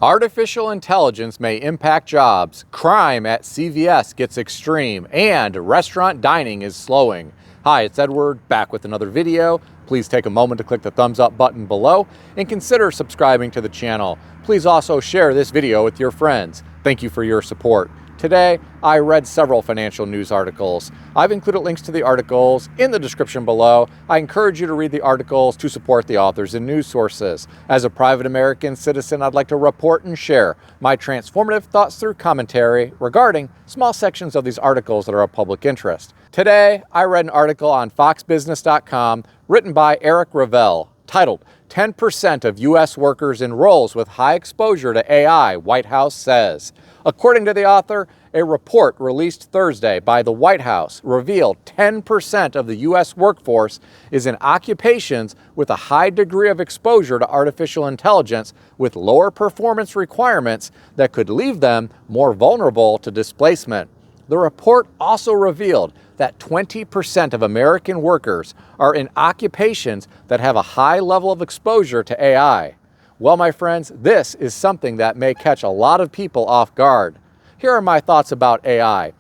Artificial intelligence may impact jobs, crime at CVS gets extreme, and restaurant dining is slowing. Hi, it's Edward, back with another video. Please take a moment to click the thumbs up button below and consider subscribing to the channel. Please also share this video with your friends. Thank you for your support. Today, I read several financial news articles. I've included links to the articles in the description below. I encourage you to read the articles to support the authors and news sources. As a private American citizen, I'd like to report and share my transformative thoughts through commentary regarding small sections of these articles that are of public interest. Today, I read an article on foxbusiness.com written by Eric Revel titled 10% of U.S. workers in roles with high exposure to AI, White House says. According to the author, a report released Thursday by the White House revealed 10% of the U.S. workforce is in occupations with a high degree of exposure to artificial intelligence with lower performance requirements that could leave them more vulnerable to displacement. The report also revealed that 20% of American workers are in occupations that have a high level of exposure to AI. Well, my friends, this is something that may catch a lot of people off guard. Here are my thoughts about AI.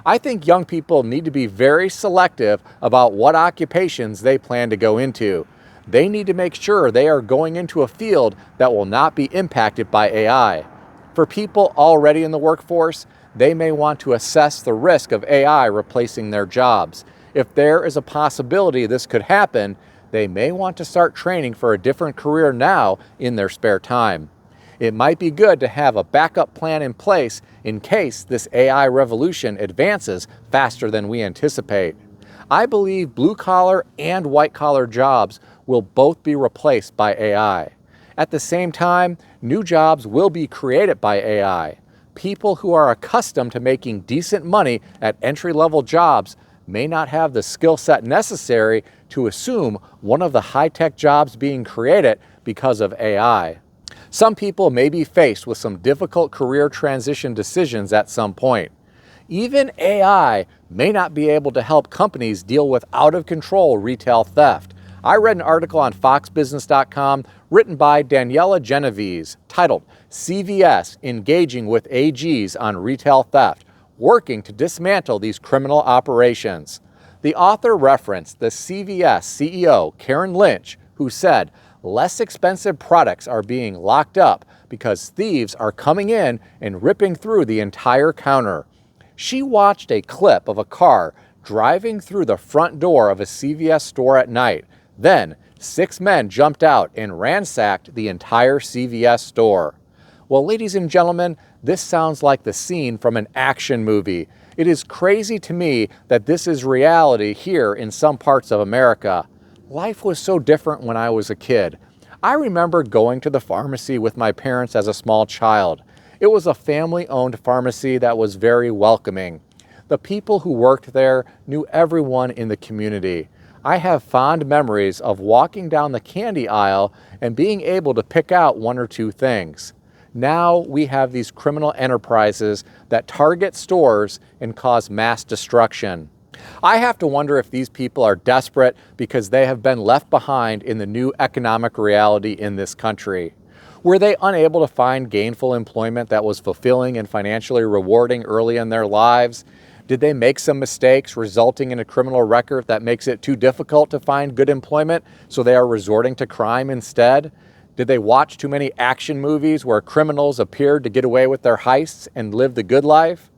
I think young people need to be very selective about what occupations they plan to go into. They need to make sure they are going into a field that will not be impacted by AI. For people already in the workforce, they may want to assess the risk of AI replacing their jobs. If there is a possibility this could happen, they may want to start training for a different career now in their spare time. It might be good to have a backup plan in place in case this AI revolution advances faster than we anticipate. I believe blue-collar and white-collar jobs will both be replaced by AI. At the same time, new jobs will be created by AI. People who are accustomed to making decent money at entry-level jobs may not have the skill set necessary to assume one of the high-tech jobs being created because of AI. Some people may be faced with some difficult career transition decisions at some point. Even AI may not be able to help companies deal with out-of-control retail theft. I read an article on foxbusiness.com written by Daniela Genovese titled CVS Engaging with AGs on Retail Theft, Working to Dismantle These Criminal Operations. The author referenced the CVS CEO, Karen Lynch, who said less expensive products are being locked up because thieves are coming in and ripping through the entire counter. She watched a clip of a car driving through the front door of a CVS store at night. Then, 6 men jumped out and ransacked the entire CVS store. Well, ladies and gentlemen, this sounds like the scene from an action movie. It is crazy to me that this is reality here in some parts of America. Life was so different when I was a kid. I remember going to the pharmacy with my parents as a small child. It was a family-owned pharmacy that was very welcoming. The people who worked there knew everyone in the community. I have fond memories of walking down the candy aisle and being able to pick out 1 or 2 things. Now we have these criminal enterprises that target stores and cause mass destruction. I have to wonder if these people are desperate because they have been left behind in the new economic reality in this country. Were they unable to find gainful employment that was fulfilling and financially rewarding early in their lives? Did they make some mistakes resulting in a criminal record that makes it too difficult to find good employment, so they are resorting to crime instead? Did they watch too many action movies where criminals appeared to get away with their heists and live the good life?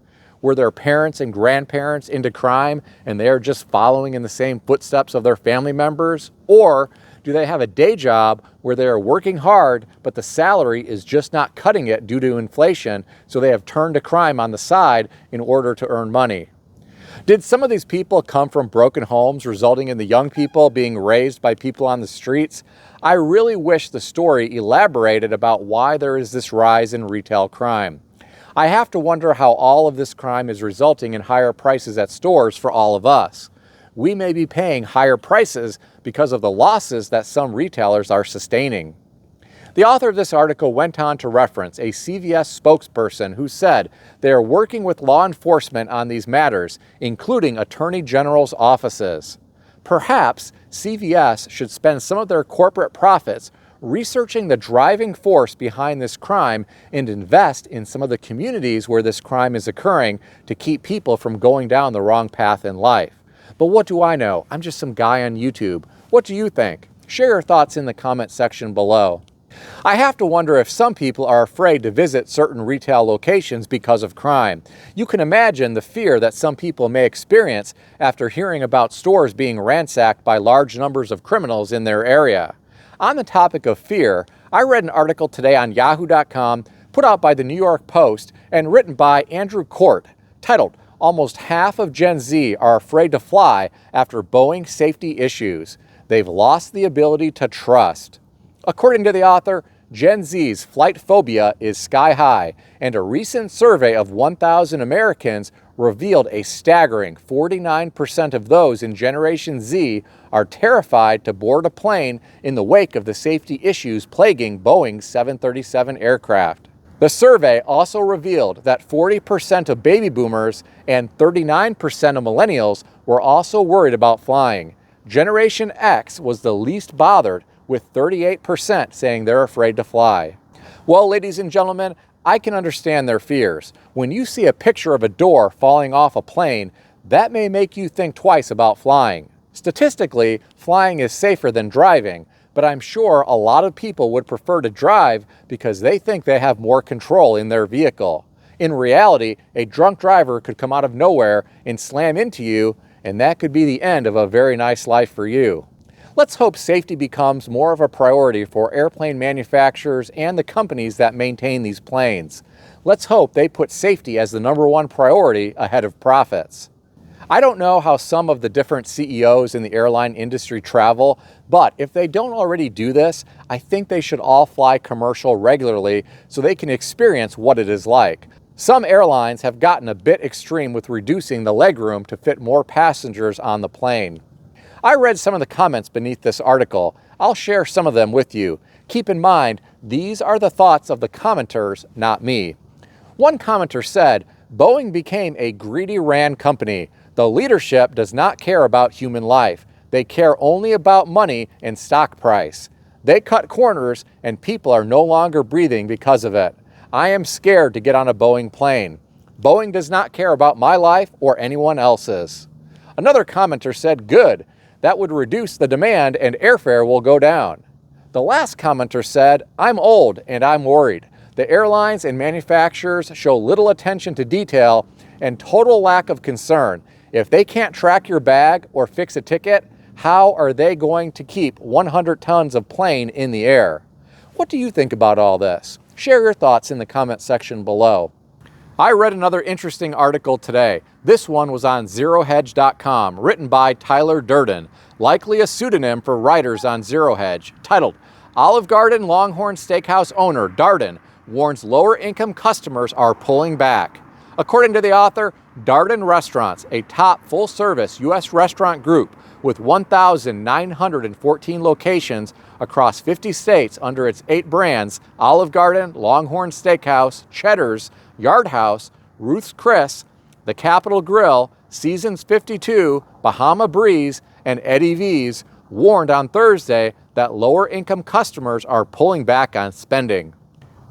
Were their parents and grandparents into crime and they are just following in the same footsteps of their family members? Or do they have a day job where they are working hard, but the salary is just not cutting it due to inflation, so they have turned to crime on the side in order to earn money? Did some of these people come from broken homes, resulting in the young people being raised by people on the streets? I really wish the story elaborated about why there is this rise in retail crime. I have to wonder how all of this crime is resulting in higher prices at stores for all of us. We may be paying higher prices because of the losses that some retailers are sustaining. The author of this article went on to reference a CVS spokesperson who said they are working with law enforcement on these matters, including attorney general's offices. Perhaps CVS should spend some of their corporate profits researching the driving force behind this crime and invest in some of the communities where this crime is occurring to keep people from going down the wrong path in life. But what do I know? I'm just some guy on YouTube. What do you think? Share your thoughts in the comment section below. I have to wonder if some people are afraid to visit certain retail locations because of crime. You can imagine the fear that some people may experience after hearing about stores being ransacked by large numbers of criminals in their area. On the topic of fear, I read an article today on yahoo.com put out by the New York Post and written by Andrew Court, titled, "Almost half of Gen Z are afraid to fly after Boeing safety issues. They've lost the ability to trust." According to the author, Gen Z's flight phobia is sky high, and a recent survey of 1,000 Americans revealed a staggering 49% of those in Generation Z are terrified to board a plane in the wake of the safety issues plaguing Boeing's 737 aircraft. The survey also revealed that 40% of baby boomers and 39% of millennials were also worried about flying. Generation X was the least bothered, with 38% saying they're afraid to fly. Well, ladies and gentlemen, I can understand their fears. When you see a picture of a door falling off a plane, that may make you think twice about flying. Statistically, flying is safer than driving, but I'm sure a lot of people would prefer to drive because they think they have more control in their vehicle. In reality, a drunk driver could come out of nowhere and slam into you, and that could be the end of a very nice life for you. Let's hope safety becomes more of a priority for airplane manufacturers and the companies that maintain these planes. Let's hope they put safety as the #1 priority ahead of profits. I don't know how some of the different CEOs in the airline industry travel, but if they don't already do this, I think they should all fly commercial regularly so they can experience what it is like. Some airlines have gotten a bit extreme with reducing the legroom to fit more passengers on the plane. I read some of the comments beneath this article. I'll share some of them with you. Keep in mind, these are the thoughts of the commenters, not me. One commenter said, "Boeing became a greedy ran company. The leadership does not care about human life. They care only about money and stock price. They cut corners and people are no longer breathing because of it. I am scared to get on a Boeing plane. Boeing does not care about my life or anyone else's." Another commenter said, "Good. That would reduce the demand and airfare will go down." The last commenter said, "I'm old and I'm worried. The airlines and manufacturers show little attention to detail and total lack of concern. If they can't track your bag or fix a ticket, how are they going to keep 100 tons of plane in the air?" What do you think about all this? Share your thoughts in the comment section below. I read another interesting article today. This one was on ZeroHedge.com, written by Tyler Durden, likely a pseudonym for writers on ZeroHedge, titled, "Olive Garden Longhorn Steakhouse owner Darden warns lower-income customers are pulling back." According to the author, Darden Restaurants, a top full-service U.S. restaurant group with 1,914 locations across 50 states under its 8 brands, Olive Garden, Longhorn Steakhouse, Cheddar's, Yard House, Ruth's Chris, The Capitol Grill, Seasons 52, Bahama Breeze, and Eddie V's, warned on Thursday that lower-income customers are pulling back on spending.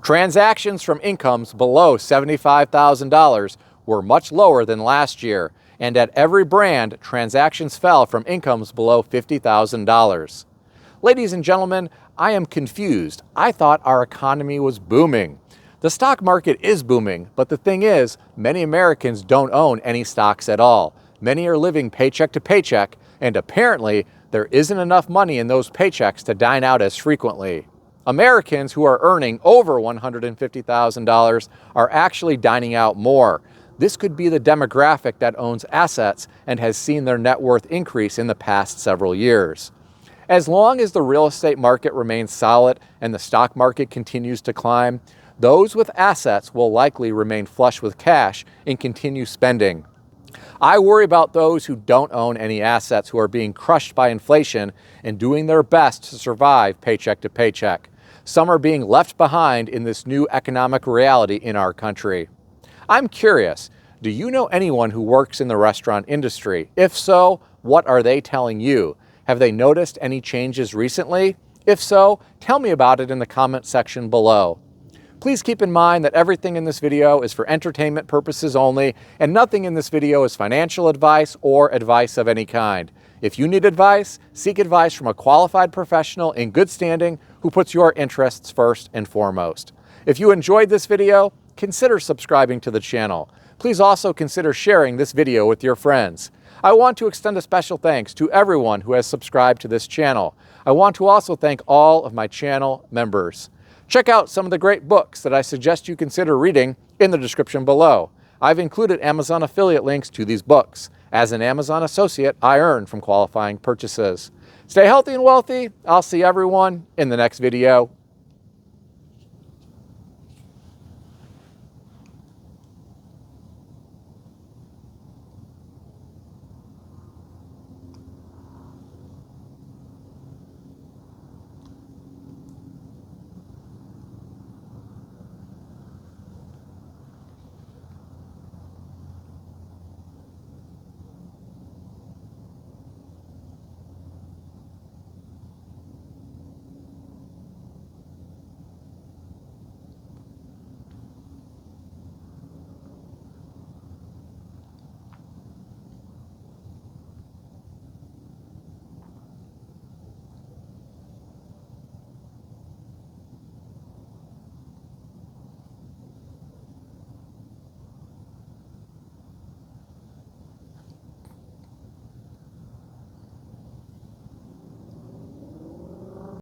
Transactions from incomes below $75,000 were much lower than last year, and at every brand, transactions fell from incomes below $50,000. Ladies and gentlemen, I am confused. I thought our economy was booming. The stock market is booming, but the thing is, many Americans don't own any stocks at all. Many are living paycheck to paycheck, and apparently there isn't enough money in those paychecks to dine out as frequently. Americans who are earning over $150,000 are actually dining out more. This could be the demographic that owns assets and has seen their net worth increase in the past several years. As long as the real estate market remains solid and the stock market continues to climb, those with assets will likely remain flush with cash and continue spending. I worry about those who don't own any assets who are being crushed by inflation and doing their best to survive paycheck to paycheck. Some are being left behind in this new economic reality in our country. I'm curious, do you know anyone who works in the restaurant industry? If so, what are they telling you? Have they noticed any changes recently? If so, tell me about it in the comment section below. Please keep in mind that everything in this video is for entertainment purposes only, and nothing in this video is financial advice or advice of any kind. If you need advice, seek advice from a qualified professional in good standing who puts your interests first and foremost. If you enjoyed this video, consider subscribing to the channel. Please also consider sharing this video with your friends. I want to extend a special thanks to everyone who has subscribed to this channel. I want to also thank all of my channel members. Check out some of the great books that I suggest you consider reading in the description below. I've included Amazon affiliate links to these books. As an Amazon associate, I earn from qualifying purchases. Stay healthy and wealthy. I'll see everyone in the next video.